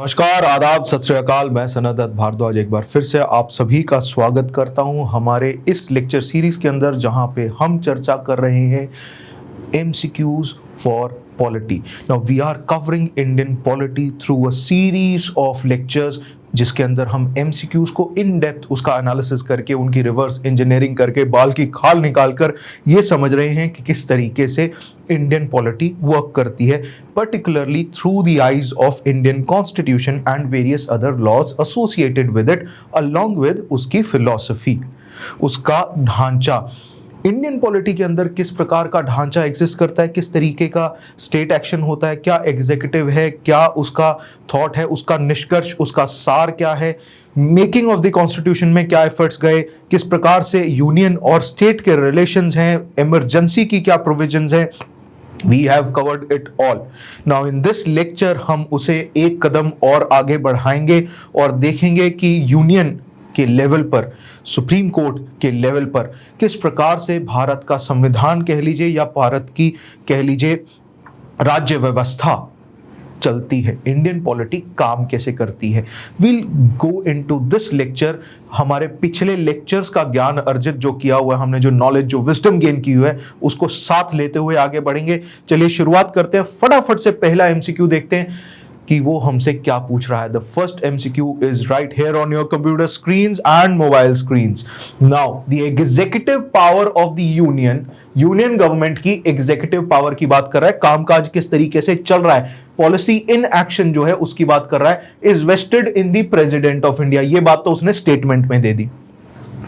नमस्कार, आदाब, सत श्री अकाल। मैं सनत भारद्वाज एक बार फिर से आप सभी का स्वागत करता हूं हमारे इस लेक्चर सीरीज के अंदर, जहां पे हम चर्चा कर रहे हैं MCQs for polity. Now we are covering Indian polity through a series of lectures, जिसके अंदर हम MCQs को इन डेप्थ उसका एनालिसिस करके, उनकी रिवर्स इंजीनियरिंग करके, बाल की खाल निकाल कर ये समझ रहे हैं कि किस तरीके से इंडियन पॉलिटी वर्क करती है, particularly through the eyes of Indian constitution and various other laws associated with it, along with उसकी फिलॉसफी, उसका ढांचा। इंडियन पॉलिटी के अंदर किस प्रकार का ढांचा एग्जिस्ट करता है, किस तरीके का स्टेट एक्शन होता है, क्या एग्जीक्यूटिव है, क्या उसका थॉट है, उसका निष्कर्ष, उसका सार क्या है, मेकिंग ऑफ द कॉन्स्टिट्यूशन में क्या एफर्ट्स गए, किस प्रकार से यूनियन और स्टेट के रिलेशंस हैं, इमरजेंसी की क्या प्रोविजंस हैं। We have covered it all. Now in this lecture हम उसे एक कदम और आगे बढ़ाएंगे और देखेंगे कि यूनियन के लेवल पर, सुप्रीम कोर्ट के लेवल पर किस प्रकार से भारत का संविधान कह लीजिए या भारत की कह लीजिए राज्य व्यवस्था चलती है, इंडियन पॉलिटी काम कैसे करती है। Will go into this lecture. हमारे पिछले लेक्चर्स का ज्ञान अर्जित जो किया हुआ है, हमने जो नॉलेज, जो विजडम गेन की हुई है, उसको साथ लेते हुए आगे बढ़ेंगे। चलिए शुरुआत करते हैं। फटाफट से पहला MCQ देखते हैं कि वो हमसे क्या पूछ रहा है। The first MCQ is right here on your computer screens and mobile screens. Now the executive power of the union government की एग्जीक्यूटिव पावर की बात कर रहा है, कामकाज किस तरीके से चल रहा है, पॉलिसी इन एक्शन जो है उसकी बात कर रहा है। Is vested in the president of India, ये बात तो उसने स्टेटमेंट में दे दी।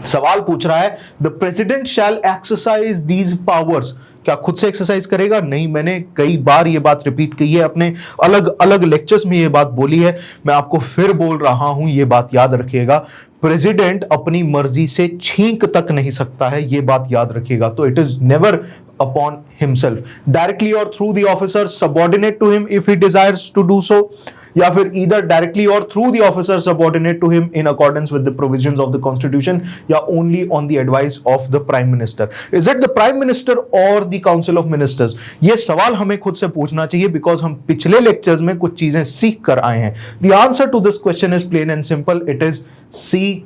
सवाल पूछ रहा है the president shell exercise these powers, क्या खुद से एक्सरसाइज करेगा? नहीं, मैंने कई बार ये बात रिपीट की है, अपने अलग अलग लेक्चर्स में ये बात बोली है, मैं आपको फिर बोल रहा हूं, ये बात याद रखिएगा। प्रेसिडेंट अपनी मर्जी से छींक तक नहीं सकता है, ये बात याद रखिएगा। तो it is never upon himself, directly और through the officer subordinate to him if he desires to do so, या फिर ईदर डायरेक्टली और through the officer subordinate to him in accordance with the provisions of the constitution, या only on the advice of the prime minister. Is it the prime minister or the council of ministers? ये सवाल हमें खुद से पूछना चाहिए, because हम पिछले लेक्चर्स में कुछ चीजें सीख कर आए हैं। The answer to this question is plain and simple, it is C.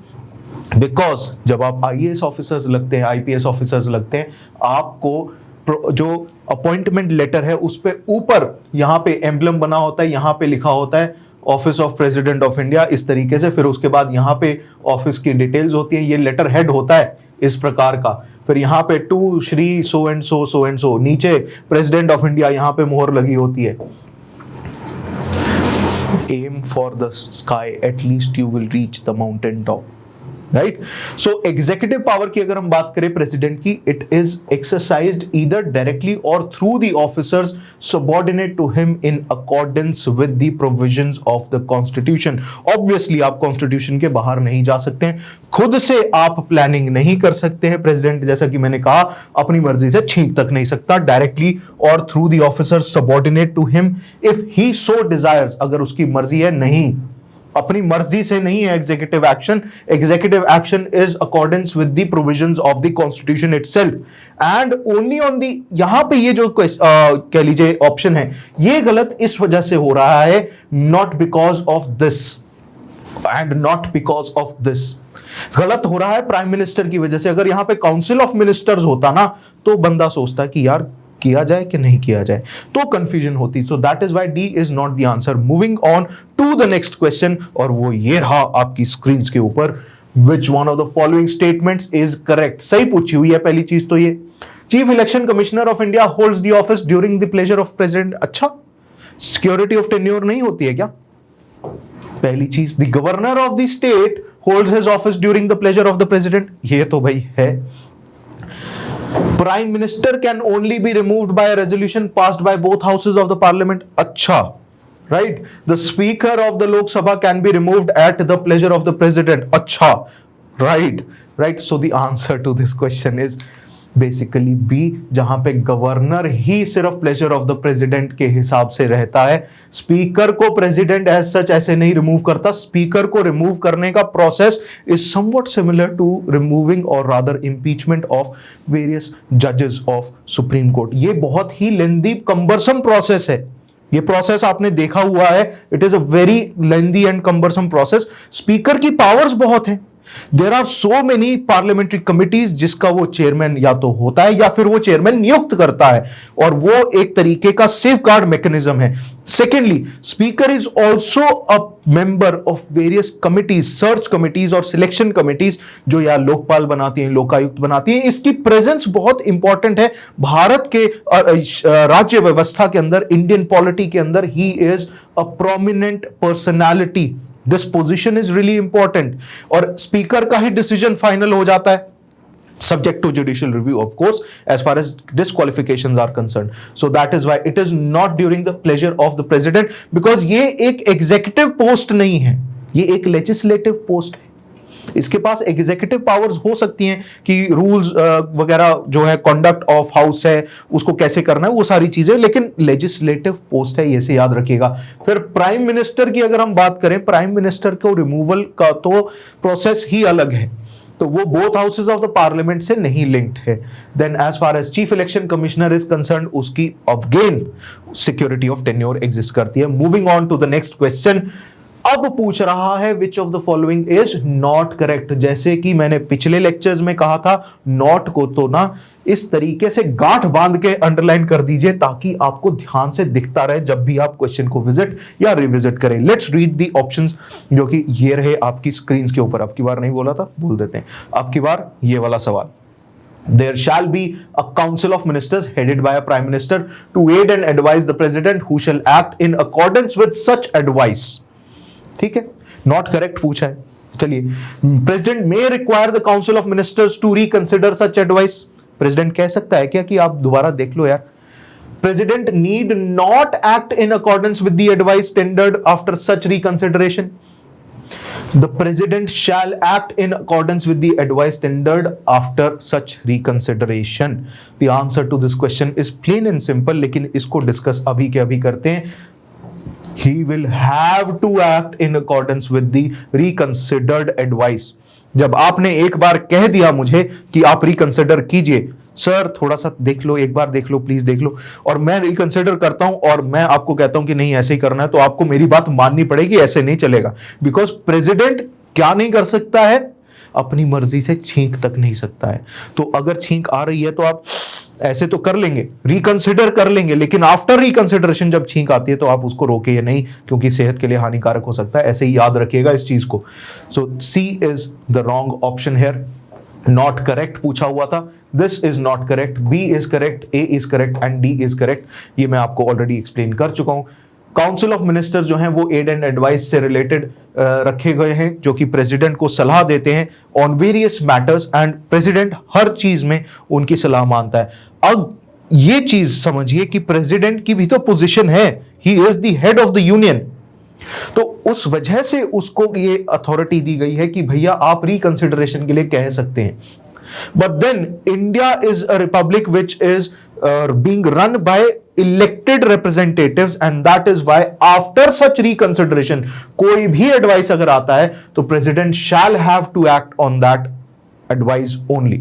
Because जब आप IAS ऑफिसर्स लगते हैं, IPS ऑफिसर्स लगते हैं, आपको जो अपॉइंटमेंट लेटर है उस पे ऊपर यहां पे एम्बलम बना होता है, यहां पे लिखा होता है office of president of India, इस तरीके से। फिर उसके बाद यहां पे ऑफिस की डिटेल्स होती है, ये लेटर हेड होता है इस प्रकार का। फिर यहां पे to Shri so and so, नीचे प्रेसिडेंट ऑफ इंडिया, यहां पे मोहर लगी होती है। Aim for the sky, at least you will reach the mountain top, right. So executive power की अगर हम बात करें प्रेसिडेंट की, it is exercised either directly और through the officers subordinate to him in accordance with the provisions of the constitution. Obviously आप constitution के बाहर नहीं जा सकते हैं, खुद से आप प्लानिंग नहीं कर सकते हैं। प्रेसिडेंट, जैसा कि मैंने कहा, अपनी मर्जी से छींक तक नहीं सकता, डायरेक्टली और through the officers subordinate to him if he so desires, अगर उसकी मर्जी है। नहीं, अपनी मर्जी से नहीं है executive action. Executive action is accordance with the provisions of the constitution itself and only on the, यहां पे ये जो कह लीजिए ऑप्शन है, ये गलत इस वजह से हो रहा है, not because of this and not because of this. गलत हो रहा है प्राइम मिनिस्टर की वजह से। अगर यहां पे काउंसिल ऑफ मिनिस्टर्स होता ना, तो बंदा सोचता कि यार किया जाए कि नहीं किया जाए, तो कंफ्यूजन होती। So that is why D is not the answer. Moving on to the next question, और वो ये रहा आपकी स्क्रीन के ऊपर। Which one of the following statements is correct? सही पूछी हुई है पहली चीज तो ये। Chief election commissioner of India holds the office during the pleasure of president. अच्छा, सिक्योरिटी ऑफ टेन्योर नहीं होती है क्या? पहली चीज, the governor of the state holds his office during the pleasure of the president, ये तो भाई है। Prime Minister can only be removed by a resolution passed by both houses of the parliament. अच्छा, right? The Speaker of the Lok Sabha can be removed at the pleasure of the President. अच्छा, right? So the answer to this question is basically B, जहां पे governor ही सिर्फ pleasure of the president के हिसाब से रहता है। Speaker को प्रेसिडेंट एज सच ऐसे नहीं रिमूव करता। स्पीकर को रिमूव करने का process is somewhat similar to removing और रादर इंपीचमेंट ऑफ वेरियस जजेस ऑफ सुप्रीम कोर्ट। ये बहुत ही लेंदी कंबरसम प्रोसेस है, ये प्रोसेस आपने देखा हुआ है, it is a very lengthy and cumbersome process. Speaker की पावर्स बहुत हैं, there are so many parliamentary committees जिसका वो चेयरमैन या तो होता है या फिर वो चेयरमैन नियुक्त करता है, और वो एक तरीके का सेफ गार्ड मैकेनिज्म है। Secondly, speaker is also a member of various committees, search committees और सिलेक्शन कमिटीज, जो या लोकपाल बनाती हैं, लोकायुक्त बनाती हैं। इसकी प्रेजेंस बहुत इंपॉर्टेंट है भारत के राज्य व्यवस्था के अंदर, इंडियन पॉलिटी के अंदर। He is a prominent personality, this position is really important, और स्पीकर का ही डिसीजन फाइनल हो जाता है, subject to judicial review of course as far as disqualifications are concerned. So that is why it is not during the pleasure of the president, because ये एक executive post नहीं है, ये एक legislative post है। इसके पास एग्जीक्यूटिव पावर्स हो सकती हैं कि रूल्स वगैरह जो है, कंडक्ट ऑफ हाउस है, उसको कैसे करना है, वो सारी चीजें, लेकिन लेजिस्लेटिव पोस्ट है, ये से याद रखिएगा। फिर प्राइम मिनिस्टर की अगर हम बात करें, प्राइम मिनिस्टर को रिमूवल का तो प्रोसेस ही अलग है, तो वो both houses of the parliament से नहीं लिंक्ड है। Then as far as chief election commissioner is concern, उसकी again security of tenure exist करती है। Moving on to the next question, अब पूछ रहा है which of the following is not correct. जैसे कि मैंने पिछले लेक्चर्स में कहा था, नॉट को तो ना इस तरीके से गांठ बांध के अंडरलाइन कर दीजिए ताकि आपको ध्यान से दिखता रहे जब भी आप क्वेश्चन को विजिट या रिविजिट करें। लेट्स रीड दी ऑप्शंस, जो कि ये रहे आपकी स्क्रीन के ऊपर। अब की बार नहीं बोला था, बोल देते हैं, अब की बार ये वाला सवाल। There shall be a council of ministers headed by a prime minister to aid and advise the president, who shall act in accordance with such advice. ठीक है, नॉट करेक्ट पूछा है। चलिए, president may require the council of ministers to reconsider such advice. President कह सकता है क्या कि आप दोबारा देख लो यार। President need not act in accordance with the advice tendered after such reconsideration. The president shall act in accordance with the advice tendered after such reconsideration. The answer to this question is plain and simple, लेकिन इसको discuss अभी के अभी करते हैं। He will have to act in accordance with the reconsidered advice. जब आपने एक बार कह दिया मुझे कि आप रिकंसिडर कीजिए, सर थोड़ा सा देख लो, एक बार देख लो, प्लीज देख लो, और मैं रिकंसिडर करता हूं और मैं आपको कहता हूं कि नहीं ऐसे ही करना है, तो आपको मेरी बात माननी पड़ेगी, ऐसे नहीं चलेगा। बिकॉज प्रेसिडेंट क्या नहीं कर सकता है, अपनी मर्जी से छींक तक नहीं सकता है। तो अगर छींक आ रही है तो आप ऐसे तो कर लेंगे, रिकंसिडर कर लेंगे, लेकिन आफ्टर रिकंसिडरेशन जब छींक आती है तो आप उसको रोके या नहीं, क्योंकि सेहत के लिए हानिकारक हो सकता है। ऐसे ही याद रखिएगा इस चीज को। So C is the wrong option here, not correct पूछा हुआ था। This is not correct, B is correct, A is correct and D is correct. ये मैं आपको ऑलरेडी एक्सप्लेन कर चुका हूं। काउंसिल ऑफ मिनिस्टर जो हैं वो एड एंड एडवाइस से रिलेटेड रखे गए हैं, जो कि प्रेसिडेंट को सलाह देते हैं on various matters, and president हर चीज में उनकी सलाह मानता है। अब ये चीज समझिए कि प्रेसिडेंट की भी तो पोजीशन है, he is the head of the union, तो उस वजह से उसको ये अथॉरिटी दी गई है कि भैया आप रिकंसिडरेशन के लिए कह सकते हैं। But then India is a republic which is being run by elected representatives, and that is why after such reconsideration कोई भी advice अगर आता है तो president shall have to act on that advice only.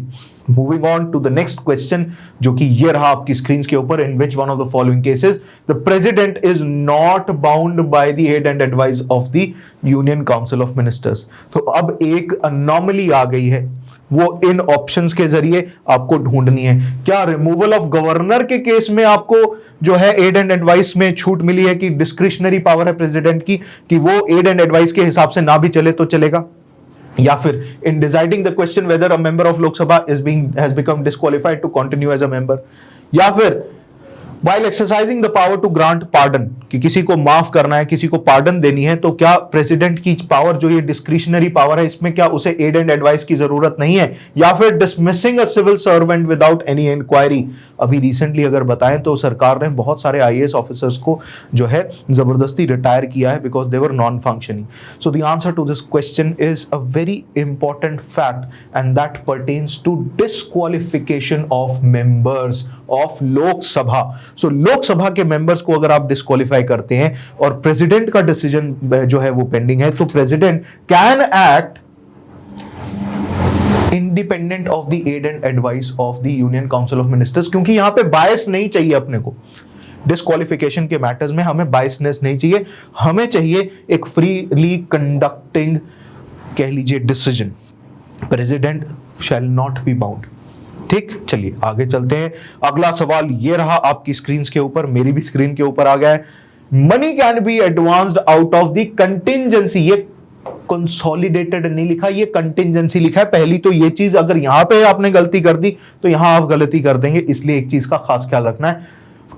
Moving on to the next question, जो कि ये रहा आपकी स्क्रीन के ऊपर, in which one of the following cases the president is not bound by the aid and advice of the Union Council of Ministers. तो अब एक anomaly आ गई है, वो इन ऑप्शंस के जरिए आपको ढूंढनी है। क्या रिमूवल ऑफ गवर्नर के केस में आपको जो है एड एंड एडवाइस में छूट मिली है कि डिस्क्रिशनरी पावर है प्रेसिडेंट की कि वो एड एंड एडवाइस के हिसाब से ना भी चले तो चलेगा? या फिर in deciding the question whether a member of Lok Sabha has become disqualified to continue as a member, या फिर while exercising the power to grant pardon, कि किसी को माफ करना है, किसी को पार्डन देनी है, तो क्या प्रेसिडेंट की पावर जो ये डिस्क्रिशनरी पावर है, इसमें क्या उसे एड एंड एडवाइस की जरूरत नहीं है? या फिर dismissing a civil servant without any inquiry. अभी रिसेंटली अगर बताएं तो सरकार ने बहुत सारे आईएएस ऑफिसर्स को जो है जबरदस्ती रिटायर किया है because they were non functioning. So the answer to this question is a very important fact, and that pertains to disqualification of members of Lok Sabha. सो लोकसभा के मेंबर्स को अगर आप डिस्क्वालीफाई करते हैं और प्रेसिडेंट का डिसीजन जो है वो पेंडिंग है, तो president can act independent of the aid and advice of the union council of ministers, क्योंकि यहां पे बायस नहीं चाहिए अपने को। डिस्क्वालिफिकेशन के मैटर्स में हमें बायसनेस नहीं चाहिए, हमें चाहिए एक फ्रीली कंडक्टिंग, कह लीजिए, decision. President shall not be bound. ठीक, चलिए आगे चलते हैं। अगला सवाल ये रहा आपकी स्क्रीन के ऊपर, मेरी भी स्क्रीन के ऊपर आ गया है। Money can be advanced out of the contingency. ये कंसोलिडेटेड नहीं लिखा, ये कंटिंजेंसी लिखा है। पहली तो ये चीज अगर यहां पे आपने गलती कर दी तो यहां आप गलती कर देंगे, इसलिए एक चीज का खास ख्याल रखना है।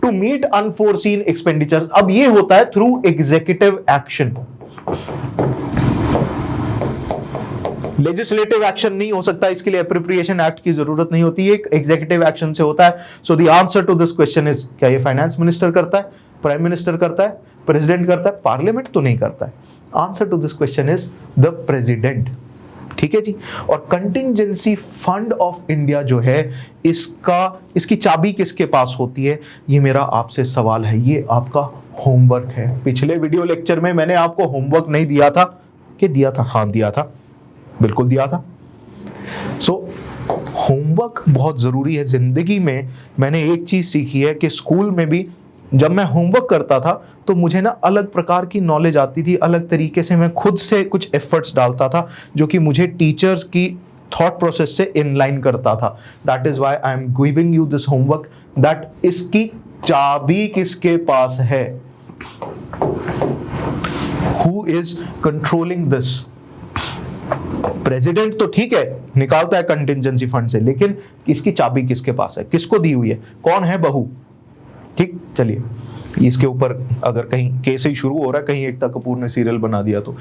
टू मीट अनफोर्सीन एक्सपेंडिचर्स, अब ये होता है through executive action. Legislative action नहीं हो सकता, इसके लिए अप्रोप्रिएशन एक्ट की जरूरत नहीं होती है, एग्जीक्यूटिव एक्शन से होता है। So the answer to this question is, क्या ये फाइनेंस मिनिस्टर करता है, प्राइम मिनिस्टर करता है, प्रेसिडेंट करता है, पार्लियामेंट तो नहीं करता है। Answer to this question is the president. ठीक है जी। और कंटिंजेंसी फंड ऑफ इंडिया जो है, इसकी चाबी किसके पास होती है, ये मेरा आपसे सवाल है, ये आपका होमवर्क है। पिछले वीडियो लेक्चर में मैंने आपको होमवर्क नहीं दिया था कि दिया था? हाँ दिया था, बिल्कुल दिया था। सो होमवर्क बहुत जरूरी है जिंदगी में। मैंने एक चीज सीखी है कि स्कूल में भी जब मैं होमवर्क करता था तो मुझे ना अलग प्रकार की नॉलेज आती थी, अलग तरीके से मैं खुद से कुछ एफर्ट्स डालता था जो कि मुझे टीचर्स की थॉट प्रोसेस से इनलाइन करता था। That is why I am giving you this homework, that इसकी चाबी किसके पास है, who is controlling this. President तो ठीक है निकालता है कंटिंजेंसी फंड से, लेकिन इसकी चाबी किसके पास है, किसको दी हुई है, कौन है बहू। ठीक, चलिए इसके ऊपर अगर कहीं केस ही शुरू हो रहा है, कहीं एकता कपूर ने सीरियल बना दिया तो